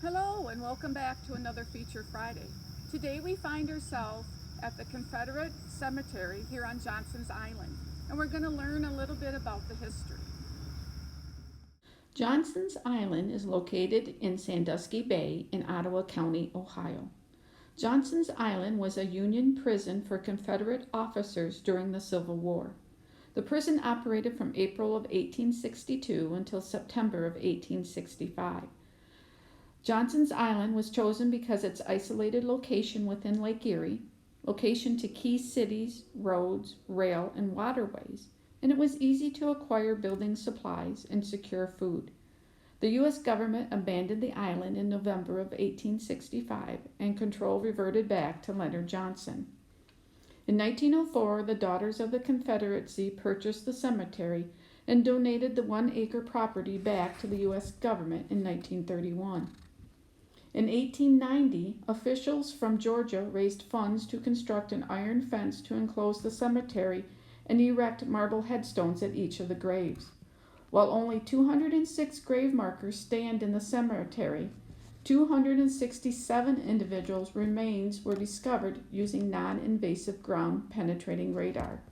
Hello and welcome back to another Feature Friday. Today we find ourselves at the Confederate Cemetery here on Johnson's Island, and we're going to learn a little bit about the history. Johnson's Island is located in Sandusky Bay in Ottawa County, Ohio. Johnson's Island was a Union prison for Confederate officers during the Civil War. The prison operated from April of 1862 until September of 1865. Johnson's Island was chosen because its isolated location within Lake Erie, location to key cities, roads, rail, and waterways, and it was easy to acquire building supplies and secure food. The U.S. government abandoned the island in November of 1865, and control reverted back to Leonard Johnson. In 1904, the Daughters of the Confederacy purchased the cemetery and donated the 1-acre property back to the U.S. government in 1931. In 1890, officials from Georgia raised funds to construct an iron fence to enclose the cemetery and erect marble headstones at each of the graves. While only 206 grave markers stand in the cemetery, 267 individuals' remains were discovered using non-invasive ground-penetrating radar.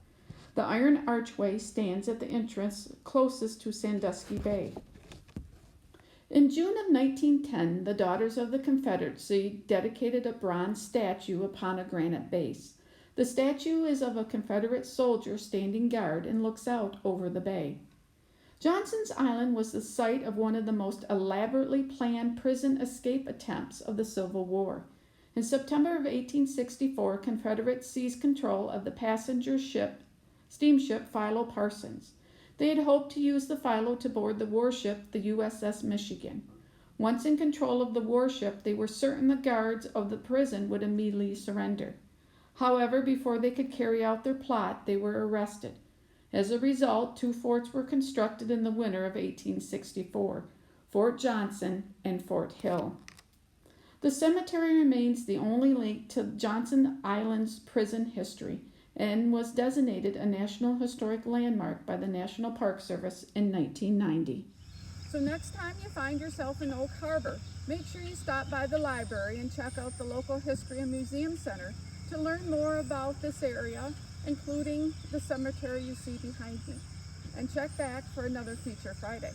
The iron archway stands at the entrance closest to Sandusky Bay. In June of 1910, the Daughters of the Confederacy dedicated a bronze statue upon a granite base. The statue is of a Confederate soldier standing guard and looks out over the bay. Johnson's Island was the site of one of the most elaborately planned prison escape attempts of the Civil War. In September of 1864, Confederates seized control of the passenger steamship Philo Parsons. They had hoped to use the Philo to board the warship, the USS Michigan. Once in control of the warship, they were certain the guards of the prison would immediately surrender. However, before they could carry out their plot, they were arrested. As a result, 2 forts were constructed in the winter of 1864, Fort Johnson and Fort Hill. The cemetery remains the only link to Johnson Island's prison history and was designated a National Historic Landmark by the National Park Service in 1990. So next time you find yourself in Oak Harbor, make sure you stop by the library and check out the local History and Museum Center to learn more about this area, including the cemetery you see behind me. And check back for another Feature Friday.